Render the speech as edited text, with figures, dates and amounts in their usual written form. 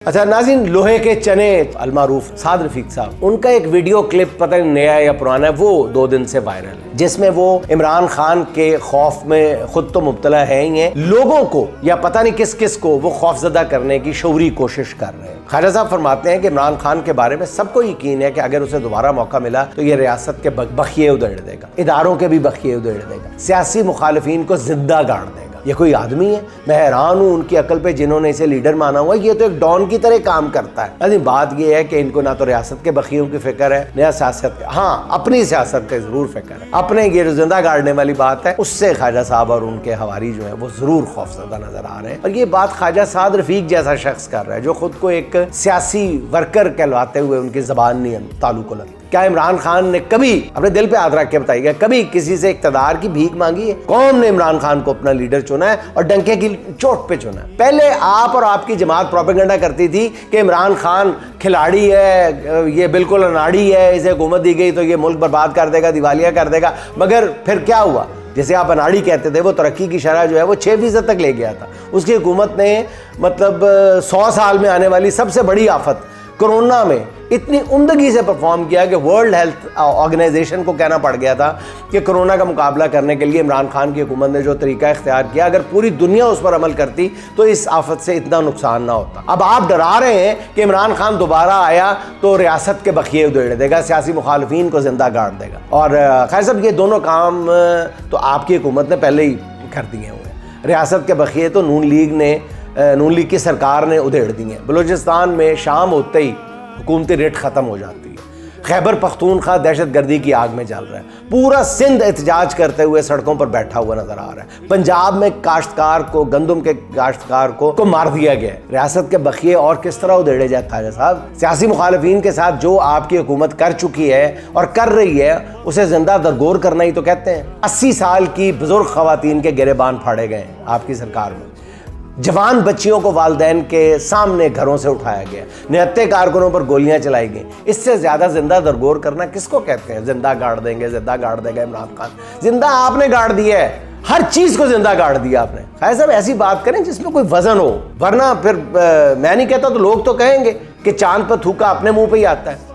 अच्छा नाज़रीन, लोहे के चने अलमारूफ साद रफीक साहब, उनका एक वीडियो क्लिप पता नहीं नया या पुराना है, वो 2 दिन से वायरल है, जिसमें वो इमरान खान के खौफ में खुद तो मुब्तला है ही हैं, लोगों को या पता नहीं किस किस को वो खौफजदा करने की शौरी कोशिश कर रहे हैं। ख्वाजा साहब फरमाते हैं कि इमरान खान के बारे में सबको यकीन है कि अगर उसे दोबारा मौका मिला तो ये रियासत के बखिए उधेड़ देगा, इदारों के भी बखिए उधेड़ देगा, सियासी मुखालिफिन को जिंदा गाड़ देगा। ये कोई आदमी है? मैं हैरान हूँ उनकी अकल पे, जिन्होंने इसे लीडर माना हुआ। ये तो एक डॉन की तरह काम करता है। अरे बात ये है कि इनको ना तो रियासत के बखियों की फिक्र है, नया सियासत, हाँ अपनी सियासत का जरूर फिक्र है। अपने ये जिंदा गाड़ने वाली बात है, उससे ख्वाजा साहब और उनके हवारी जो है वो जरूर खौफजदा नजर आ रहे हैं। और ये बात ख्वाजा साद रफीक जैसा शख्स कर रहा है जो खुद को एक सियासी वर्कर कहलाते हुए उनकी जबान नहीं ताल्लुक लगता। क्या इमरान खान ने कभी अपने दिल पे हाथ रख के बताइएगा, कभी किसी से इक़्तिदार की भीख मांगी है? कौन ने इमरान खान को अपना लीडर चुना है और डंके की चोट पे चुना है? पहले आप और आपकी जमात प्रोपेगेंडा करती थी कि इमरान खान खिलाड़ी है, ये बिल्कुल अनाड़ी है, इसे हुकूमत दी गई तो ये मुल्क बर्बाद कर देगा, दिवालिया कर देगा। मगर फिर क्या हुआ? जैसे आप अनाड़ी कहते थे, वो तरक्की की शरह जो है वो 6% तक ले गया था। उसकी हुकूमत ने मतलब 100 साल में आने वाली सबसे बड़ी आफत कोरोना में इतनी उम्दगी से परफॉर्म किया कि वर्ल्ड हेल्थ ऑर्गेनाइजेशन को कहना पड़ गया था कि कोरोना का मुकाबला करने के लिए इमरान खान की हुकूमत ने जो तरीका इख्तियार किया, अगर पूरी दुनिया उस पर अमल करती तो इस आफत से इतना नुकसान ना होता। अब आप डरा रहे हैं कि इमरान खान दोबारा आया तो रियासत के बखिए उधेड़ देगा, सियासी मुखालिफिन को जिंदा गाड़ देगा। और खैर साहब, ये दोनों काम तो आपकी हुकूमत ने पहले ही कर दिए हुए हैं। रियासत के बखिए तो नून लीग की सरकार ने उधेड़ दिए हैं। बलूचिस्तान में शाम होते ही हुकूमती रेट ख़त्म हो जाती है। खैबर पख्तूनख्वा दहशतगर्दी की आग में जल रहा है। पूरा सिंध एहतजाज करते हुए सड़कों पर बैठा हुआ नजर आ रहा है। पंजाब में काश्तकार को, गंदम के काश्तकार को मार दिया गया है। रियासत के बखिए और किस तरह उधेड़े जाए ख्वाजा साहब? सियासी मुखालिफिन के साथ जो आपकी हुकूमत कर चुकी है और कर रही है उसे जिंदा दरगोर करना ही तो कहते हैं। 80 साल की बुजुर्ग खवातीन के गिरेबान फाड़े गए हैं आपकी सरकार में। जवान बच्चियों को वालिदैन के सामने घरों से उठाया गया, निहत्ते कारकुनों पर गोलियां चलाई गई। इससे ज्यादा जिंदा दरगोर करना किसको कहते हैं? जिंदा गाड़ देंगे, जिंदा गाड़ देगा इमरान खान। जिंदा आपने गाड़ दिया है, हर चीज को जिंदा गाड़ दिया आपने। खैर साहब, ऐसी बात करें जिसमें कोई वजन हो, वरना फिर मैं नहीं कहता तो लोग तो कहेंगे कि चांद पर थूका अपने मुंह पे ही आता है।